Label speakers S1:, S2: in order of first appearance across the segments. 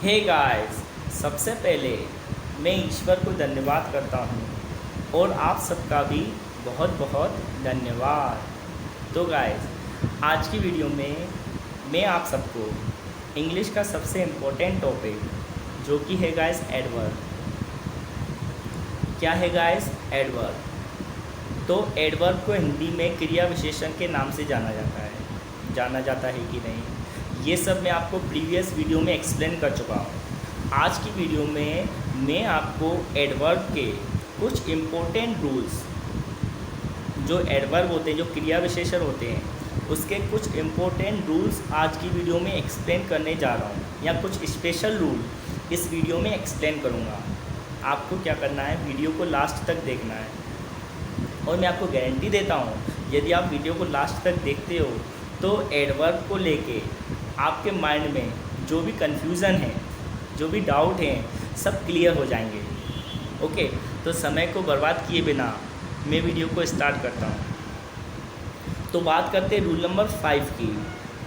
S1: Hey guys, सबसे पहले मैं ईश्वर को धन्यवाद करता हूँ और आप सबका भी बहुत बहुत धन्यवाद। तो गाइस, आज की वीडियो में मैं आप सबको इंग्लिश का सबसे इम्पोर्टेंट टॉपिक जो कि है गाइस एडवर्ब। क्या है गाइस एडवर्ब? तो एडवर्ब को हिंदी में क्रिया विशेषण के नाम से जाना जाता है कि नहीं, ये सब मैं आपको प्रीवियस वीडियो में एक्सप्लेन कर चुका हूँ। आज की वीडियो में मैं आपको एडवर्ब के कुछ इम्पोर्टेंट रूल्स, जो एडवर्ब होते हैं, जो क्रिया विशेषण होते हैं, उसके कुछ इम्पोर्टेंट रूल्स आज की वीडियो में एक्सप्लेन करने जा रहा हूँ, या कुछ स्पेशल रूल इस वीडियो में एक्सप्लेन करूँगा। आपको क्या करना है, वीडियो को लास्ट तक देखना है। और मैं आपको गारंटी देता हूँ, यदि आप वीडियो को लास्ट तक देखते हो तो एडवर्ब को लेके आपके माइंड में जो भी कन्फ्यूज़न है, जो भी डाउट हैं, सब क्लियर हो जाएंगे। ओके, तो समय को बर्बाद किए बिना मैं वीडियो को स्टार्ट करता हूँ। तो बात करते हैं रूल नंबर 5 की।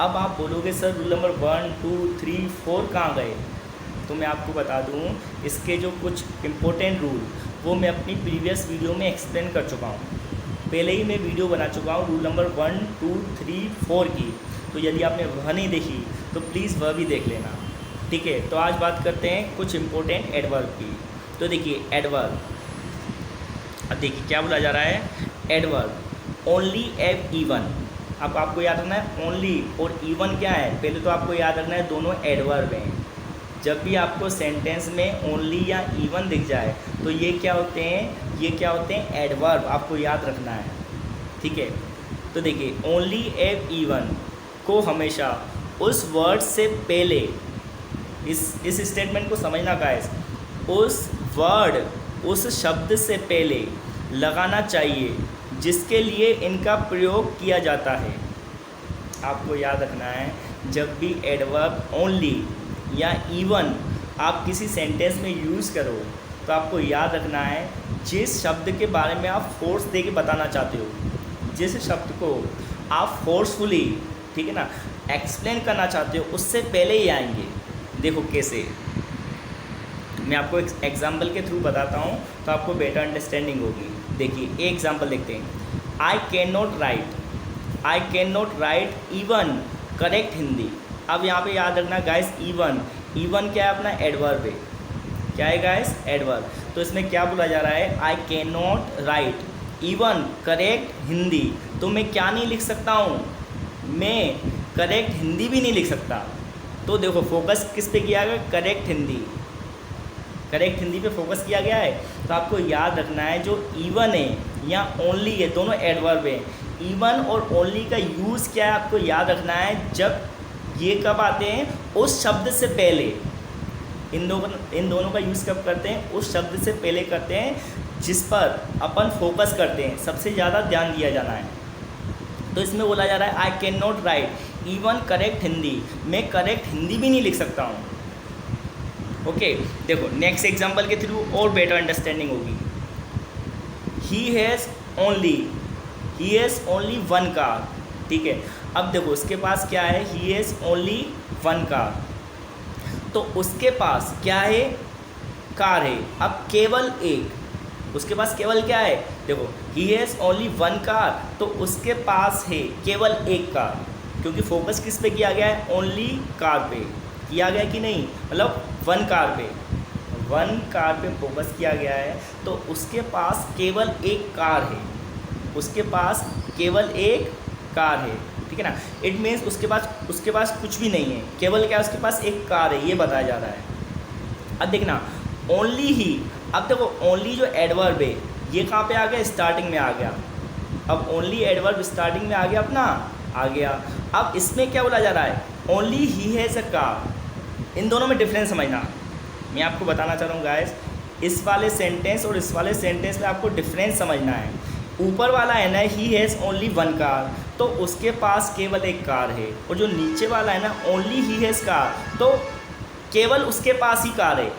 S1: अब आप बोलोगे सर रूल नंबर 1, 2, 3, 4 कहाँ गए? तो मैं आपको बता दूँ, इसके जो कुछ इम्पोर्टेंट रूल वो मैं अपनी प्रीवियस वीडियो में एक्सप्लेन कर चुका हूँ। पहले ही मैं वीडियो बना चुका हूँ रूल नंबर 1, 2, 3, 4 की। तो यदि आपने वह नहीं देखी तो प्लीज़ वह भी देख लेना, ठीक है। तो आज बात करते हैं कुछ इम्पोर्टेंट एडवर्ब की। तो देखिए एडवर्ब, अब देखिए क्या बोला जा रहा है, एडवर्ब ओनली एव इवन। अब आपको याद रखना है ओनली और इवन क्या है। पहले तो आपको याद रखना है दोनों एडवर्ब हैं। जब भी आपको सेंटेंस में ओनली या इवन दिख जाए तो ये क्या होते हैं, एडवर्ब। आपको याद रखना है, ठीक है। तो देखिए ओनली एव इवन को हमेशा उस वर्ड से पहले, इस स्टेटमेंट को समझना गाइस, उस वर्ड, उस शब्द से पहले लगाना चाहिए जिसके लिए इनका प्रयोग किया जाता है। आपको याद रखना है, जब भी एडवर्ब ओनली या इवन आप किसी सेंटेंस में यूज़ करो तो आपको याद रखना है जिस शब्द के बारे में आप फोर्स दे के बताना चाहते हो, जिस शब्द को आप फोर्सफुली, ठीक है ना, एक्सप्लेन करना चाहते हो, उससे पहले ही आएंगे। देखो कैसे, मैं आपको एक एग्जाम्पल के थ्रू बताता हूँ तो आपको बेटर अंडरस्टैंडिंग होगी। देखिए एक एग्जाम्पल देखते हैं। I can not right even correct Hindi. अब यहाँ पे याद रखना गाइस, इवन क्या है, अपना एडवर्ब है। क्या है गाइस, एडवर्ब। तो इसमें क्या बोला जा रहा है, I can not right even correct Hindi. तो मैं क्या नहीं लिख सकता हूँ, मैं करेक्ट हिंदी भी नहीं लिख सकता। तो देखो फोकस किस पे किया गया, करेक्ट हिंदी पे फोकस किया गया है। तो आपको याद रखना है जो इवन है या ओनली है, दोनों एडवर्ब है। इवन और ओनली का यूज़ क्या है आपको याद रखना है, जब ये कब आते हैं, उस शब्द से पहले। इन दोनों का यूज़ कब करते हैं, उस शब्द से पहले करते हैं जिस पर अपन फोकस करते हैं, सबसे ज़्यादा ध्यान दिया जाना है। तो इसमें बोला जा रहा है I can not right even correct Hindi, मैं करेक्ट हिंदी भी नहीं लिख सकता हूँ। ओके, देखो नेक्स्ट एग्जाम्पल के थ्रू और बेटर अंडरस्टैंडिंग होगी। He has only one car, ठीक है। अब देखो उसके पास क्या है, he has only one car, तो उसके पास क्या है, कार है। अब केवल एक, उसके पास केवल क्या है, देखो he has only one car, तो उसके पास है केवल एक कार, क्योंकि फोकस किस पे किया गया है, ओनली कार पे किया गया कि नहीं, मतलब वन कार पे फोकस किया गया है। तो उसके पास केवल एक कार है, उसके पास केवल एक कार है, ठीक है ना। इट मीन्स उसके पास कुछ भी नहीं है, केवल क्या, उसके पास एक कार है, ये बताया जा रहा है। अब देखना ओनली ही, अब देखो ओनली जो एडवर्ब है ये कहाँ पे आ गया, स्टार्टिंग में आ गया। अब ओनली एडवर्ब स्टार्टिंग में आ गया, अपना आ गया। अब इसमें क्या बोला जा रहा है, only he has a car. इन दोनों में डिफरेंस समझना, मैं आपको बताना चाह रहा हूँ गाइस, इस वाले सेंटेंस और इस वाले सेंटेंस में आपको डिफरेंस समझना है। ऊपर वाला है ना, he has only one car, तो उसके पास केवल एक कार है। और जो नीचे वाला है ना, ओनली ही हैज़ कार, तो केवल उसके पास ही कार है।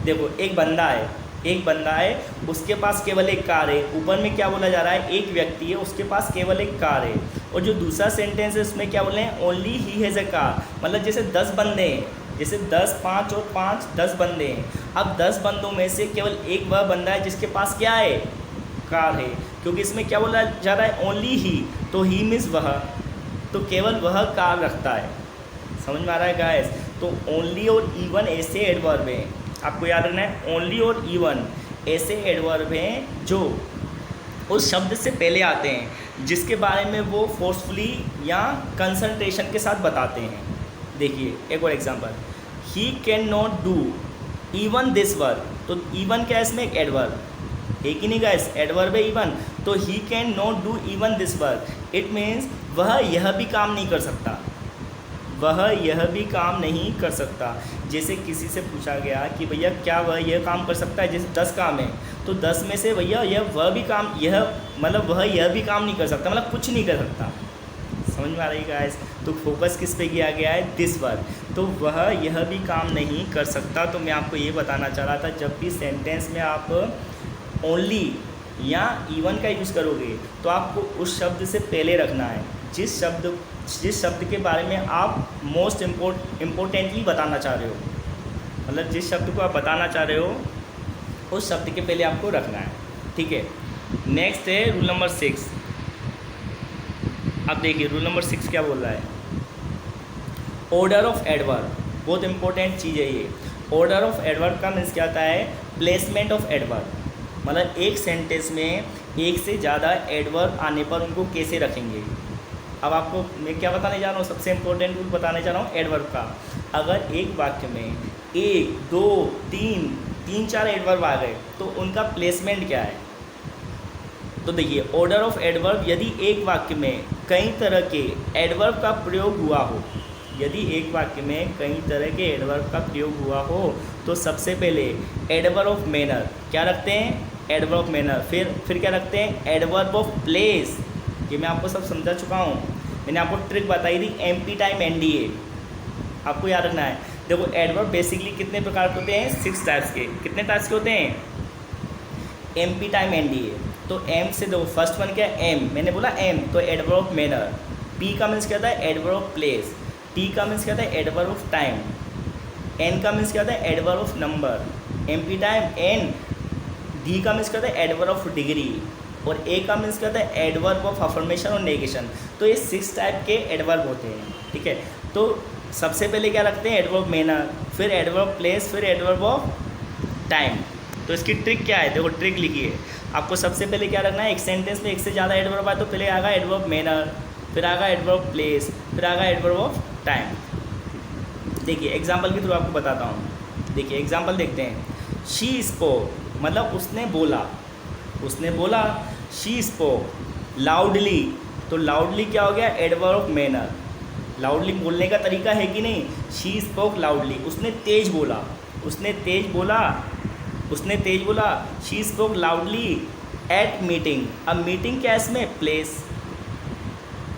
S1: देखो एक बंदा है, उसके पास केवल एक कार है। ऊपर में क्या बोला जा रहा है, एक व्यक्ति है, उसके पास केवल एक कार है। और जो दूसरा सेंटेंस है उसमें क्या बोले हैं, only he has a car, मतलब जैसे 10 बंदे हैं जैसे 10, 5 और 5 10 बंदे हैं। अब 10 बंदों में से केवल एक वह बंदा है जिसके पास क्या है, कार है, क्योंकि इसमें क्या बोला जा रहा है, ओनली ही, तो ही मीन्स वह, तो केवल वह कार रखता है। समझ में आ रहा है गाइस? तो ओनली और इवन ऐसे एडवर्ब हैं, आपको याद रखना है, ओनली और इवन ऐसे एडवर्ब हैं जो उस शब्द से पहले आते हैं जिसके बारे में वो फोर्सफुली या कंसंट्रेशन के साथ बताते हैं। देखिए एक और example, he can not do even this work, तो इवन क्या है इसमें, एक एडवर्ब है कि नहीं गाइस, एडवर्ब है इवन, तो he can not do even this work, it means वह यह भी काम नहीं कर सकता, वह यह भी काम नहीं कर सकता। जैसे किसी से पूछा गया कि भैया क्या वह यह काम कर सकता है, जैसे 10 काम है तो 10 में से भैया यह वह भी काम, यह मतलब वह यह भी काम नहीं कर सकता, मतलब कुछ नहीं कर सकता। समझ में आ रही है गाइस? तो फोकस किस पे किया गया है, दिस वर्क, तो वह यह भी काम नहीं कर सकता। तो मैं आपको ये बताना चाह रहा था, जब भी सेंटेंस में आप ओनली या इवन का यूज़ करोगे तो आपको उस शब्द से पहले रखना है जिस शब्द के बारे में आप मोस्ट इम्पोर्टेंटली बताना चाह रहे हो, मतलब जिस शब्द को आप बताना चाह रहे हो उस शब्द के पहले आपको रखना है। ठीक है, नेक्स्ट है रूल नंबर 6। अब देखिए रूल नंबर 6 क्या बोल रहा है, ऑर्डर ऑफ एडवर्ब, बहुत इंपॉर्टेंट चीज़ है ये। ऑर्डर ऑफ एडवर्ब का मीन्स क्या होता है, प्लेसमेंट ऑफ एडवर्ब, मतलब एक सेंटेंस में एक से ज़्यादा एडवर्ब आने पर उनको कैसे रखेंगे। अब आपको मैं क्या बताने जा रहा हूँ, सबसे इम्पोर्टेंट रूल बताने जा रहा हूँ एडवर्ब का। अगर एक वाक्य में 1, 2, 3, 4 एडवर्ब आ गए तो उनका प्लेसमेंट क्या है। तो देखिए ऑर्डर ऑफ एडवर्ब, यदि एक वाक्य में कई तरह के एडवर्ब का प्रयोग हुआ हो, यदि एक वाक्य में कई तरह के एडवर्ब का प्रयोग हुआ हो तो सबसे पहले एडवर्ब ऑफ मैनर क्या रखते हैं, एडवर्ब ऑफ मैनर, फिर क्या रखते हैं, एडवर्ब ऑफ प्लेस। ये मैं आपको सब समझा चुका हूँ, मैंने आपको ट्रिक बताई थी, एमपी टाइम एनडीए, आपको याद रखना है। देखो एडवर्ब बेसिकली कितने प्रकार के होते हैं, 6 टाइप्स के। कितने टाइप्स के होते हैं, एमपी टाइम एनडीए। तो एम से देखो फर्स्ट वन क्या है, एम, मैंने बोला एम, तो एडवर्ब ऑफ मैनर। पी का मीन्स क्या होता है, एडवर्ब ऑफ प्लेस। टी का मीन्स क्या होता है, एडवर्ब ऑफ टाइम। एन का मीन्स क्या होता है, adverb of number. MP time N. D का मीन्स क्या होता है, एडवर्ब ऑफ डिग्री। और ए का मीन्स क्या होता है, एडवर्ब ऑफ अफर्मेशन और नेगेशन। तो ये 6 टाइप के एडवर्ब होते हैं। ठीक है, तो सबसे पहले क्या रखते हैं, एडवर्ब मैनर, फिर एडवर्ब प्लेस, फिर एडवर्ब ऑफ टाइम। तो इसकी ट्रिक क्या है, देखो ट्रिक लिखिए। आपको सबसे पहले क्या रखना है, एक सेंटेंस में एक से ज़्यादा एडवर्ब आए तो पहले आएगा एडवर्ब मैनर, फिर आएगा एडवर्ब प्लेस, फिर आएगा एडवर्ब ऑफ टाइम। देखिए एग्जाम्पल के थ्रू आपको बताता हूँ। देखिए एग्जाम्पल देखते हैं, शी स्पोक, मतलब उसने बोला, उसने बोला। शी स्पोक लाउडली, तो लाउडली क्या हो गया, एडवर्ब ऑफ मैनर, लाउडली बोलने का तरीका है कि नहीं। शी स्पोक लाउडली, उसने तेज बोला, उसने तेज बोला, उसने तेज बोला। She spoke loudly eight meeting, अब मीटिंग क्या है इसमें, प्लेस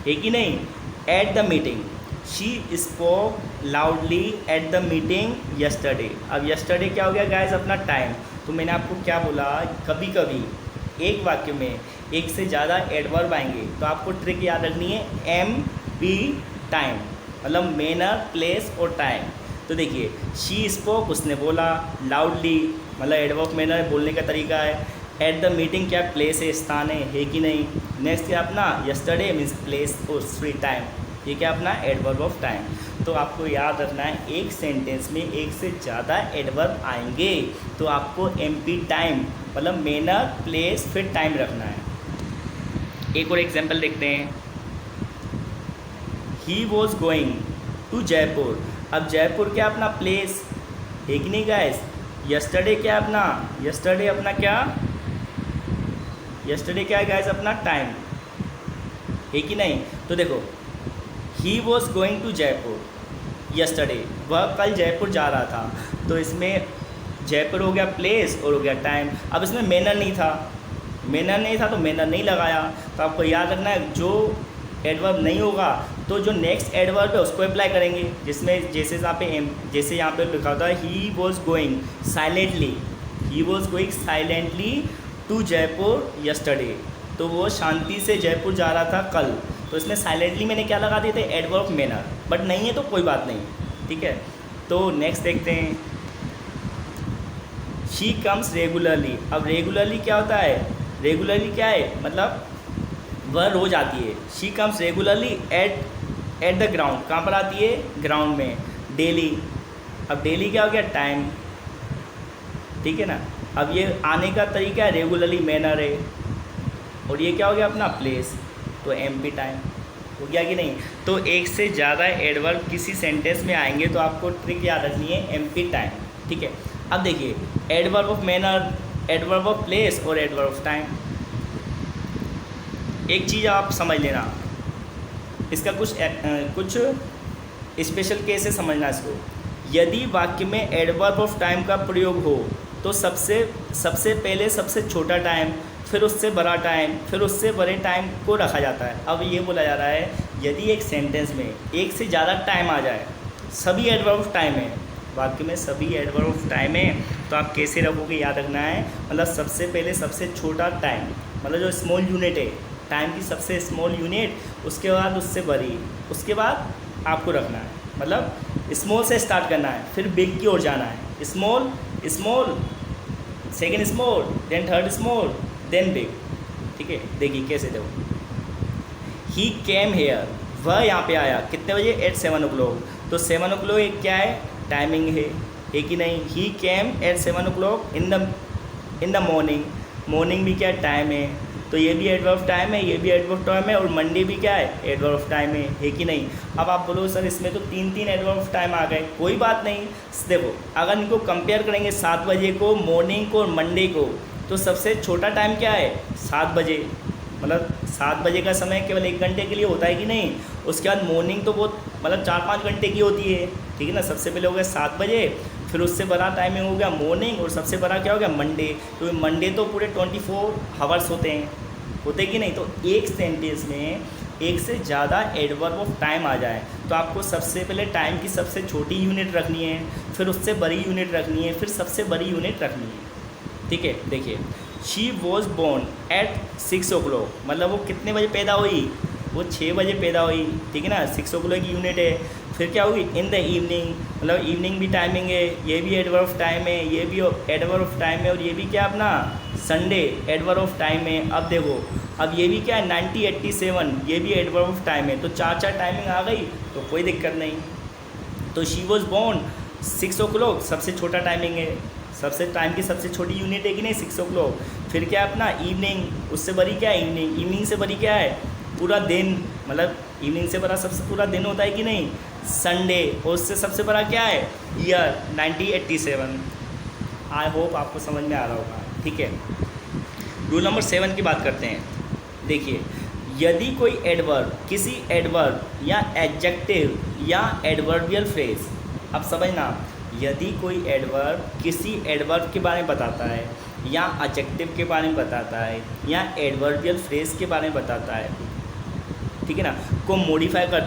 S1: है कि नहीं, at the meeting. She spoke loudly at the meeting yesterday. अब यस्टरडे क्या हो गया गाइस, अपना टाइम। तो मैंने आपको क्या बोला, कभी कभी एक वाक्य में एक से ज़्यादा एडवर्ब आएंगे तो आपको ट्रिक याद रखनी है, एम पी टाइम, मतलब मैनर, प्लेस और टाइम। तो देखिए शी स्पोक, उसने बोला, लाउडली मतलब एडवर्ब ऑफ मैनर, बोलने का तरीका है। एट द मीटिंग क्या, प्लेस है, स्थान है कि नहीं। नेक्स्ट क्या अपना, यस्टरडे मीन्स प्लेस और फ्री टाइम, ये क्या अपना एडवर्ब ऑफ टाइम। तो आपको याद रखना है, एक सेंटेंस में एक से ज़्यादा एडवर्ब आएंगे तो आपको एमपी टाइम मतलब मैनर, प्लेस, फिर टाइम रखना है। एक और एग्जांपल देखते हैं, he was going to Jaipur. अब जयपुर क्या अपना प्लेस है कि नहीं गाइस। यस्टरडे क्या अपना, यस्टरडे अपना क्या, यस्टरडे क्या है गाइस, अपना टाइम है कि नहीं। तो देखो he was going to Jaipur yesterday, वह कल जयपुर जा रहा था, तो इसमें जयपुर हो गया प्लेस और हो गया टाइम। अब इसमें मैनर नहीं था, मैनर नहीं था तो मैनर नहीं लगाया। तो आपको याद रखना है, जो एडवर्ब नहीं होगा तो जो नेक्स्ट एडवर्ब है उसको अप्लाई करेंगे, जिसमें जैसे यहाँ पे लिखा होता है, he was going silently, he was going silently to Jaipur yesterday, तो वो शांति से जयपुर जा रहा था कल। तो इसमें साइलेंटली मैंने क्या लगा दिए थे, एडवर्ब मैनर, बट नहीं है तो कोई बात नहीं, ठीक है। तो नेक्स्ट देखते हैं, शी कम्स रेगुलरली। अब रेगुलरली क्या होता है, रेगुलरली क्या है, मतलब वह रोज़ आती है। She comes regularly at the ground, कहाँ पर आती है, ग्राउंड में। डेली, अब डेली क्या हो गया, टाइम, ठीक है ना। अब ये आने का तरीका है, रेगुलरली मैनर है, और ये क्या हो गया अपना प्लेस, तो एमपी टाइम हो गया कि नहीं। तो एक से ज़्यादा एडवर्ब किसी सेंटेंस में आएंगे तो आपको ट्रिक याद रखनी है, एमपी टाइम, ठीक है। अब देखिए, adverb of manner, adverb of place और एडवर्ब ऑफ टाइम। एक चीज़ आप समझ लेना, इसका कुछ स्पेशल केस है, समझना इसको। यदि वाक्य में एडवर्ब ऑफ टाइम का प्रयोग हो तो सबसे पहले सबसे छोटा टाइम, फिर उससे बड़ा टाइम, फिर उससे बड़े टाइम को रखा जाता है। अब ये बोला जा रहा है, यदि एक सेंटेंस में एक से ज़्यादा टाइम आ जाए, सभी एडवर्ब ऑफ टाइम है, वाक्य में सभी एडवर्ब ऑफ टाइम है, तो आप कैसे रखोगे, याद रखना है। मतलब सबसे पहले सबसे छोटा टाइम, मतलब जो स्मॉल यूनिट है, टाइम की सबसे स्मॉल यूनिट, उसके बाद उससे बड़ी, उसके बाद आपको रखना है, मतलब स्मॉल से स्टार्ट करना है, फिर बिग की ओर जाना है। Small small, second small, then third small, then big, ठीक है। देखिए कैसे, देखो, ही केम हेयर, वह यहाँ पे आया कितने बजे, एट 7 o'clock। तो 7 o'clock एक क्या है, टाइमिंग है कि नहीं। He came at 7 o'clock in the morning, morning भी क्या टाइम है, तो ये भी एडवर्ब टाइम है, ये भी एडवर्ब टाइम है, और मंडे भी क्या है, एडवर्ब टाइम है कि नहीं। अब आप बोलो सर इसमें तो 3 एडवर्ब टाइम आ गए, कोई बात नहीं। देखो, अगर इनको कंपेयर करेंगे 7 बजे को, मॉर्निंग को और मंडे को, तो सबसे छोटा टाइम क्या है, 7 बजे। मतलब 7 बजे का समय केवल 1 घंटे के लिए होता है कि नहीं। उसके बाद मॉर्निंग तो बहुत मतलब 4-5 घंटे की होती है, ठीक है ना। सबसे पहले हो गया 7 बजे, फिर उससे बड़ा टाइमिंग हो गया मॉर्निंग, और सबसे बड़ा क्या हो गया, मंडे। तो मंडे तो पूरे 24 आवर्स होते कि नहीं। तो एक सेंटेंस में एक से ज़्यादा एडवर्ब ऑफ टाइम आ जाए तो आपको सबसे पहले टाइम की सबसे छोटी यूनिट रखनी है, फिर उससे बड़ी यूनिट रखनी है, फिर सबसे बड़ी यूनिट रखनी है, ठीक है। देखिए, she was born at 6 o'clock, मतलब वो कितने बजे पैदा हुई, वो 6 बजे पैदा हुई, ठीक है ना। 6 o'clock की यूनिट है। फिर क्या होगी, इन द इवनिंग, मतलब इवनिंग भी टाइमिंग है, ये भी एडवर्ब ऑफ टाइम है, ये भी एडवर्ब ऑफ टाइम है, और ये भी क्या अपना संडे एडवर्ब ऑफ टाइम है। अब देखो, अब ये भी क्या है, 1987, ये भी एडवर्ब ऑफ टाइम है। तो 4 टाइमिंग आ गई तो कोई दिक्कत नहीं। तो शी वॉज बोर्न 6 o'clock, सबसे छोटा टाइमिंग है, सबसे टाइम की सबसे छोटी यूनिट है कि नहीं, 6 o'clock। फिर क्या अपना इवनिंग, उससे बड़ी क्या है, इवनिंग। इवनिंग से बड़ी क्या है, पूरा दिन, मतलब इवनिंग से बड़ा सबसे पूरा दिन होता है कि नहीं, संडे। और उससे सबसे बड़ा क्या है, ईयर 1987। आई होप आपको समझ में आ रहा होगा, ठीक है। रूल नंबर 7 की बात करते हैं। देखिए, यदि कोई एडवर्ब किसी एडवर्ब या एडजेक्टिव या एडवर्बियल फ्रेज, अब समझना, यदि कोई एडवर्ब किसी एडवर्ब के बारे में बताता है, या एडजेक्टिव के बारे में बताता है, या एडवर्बियल फ्रेज के बारे में बताता है, ठीक है ना, को मॉडिफाई कर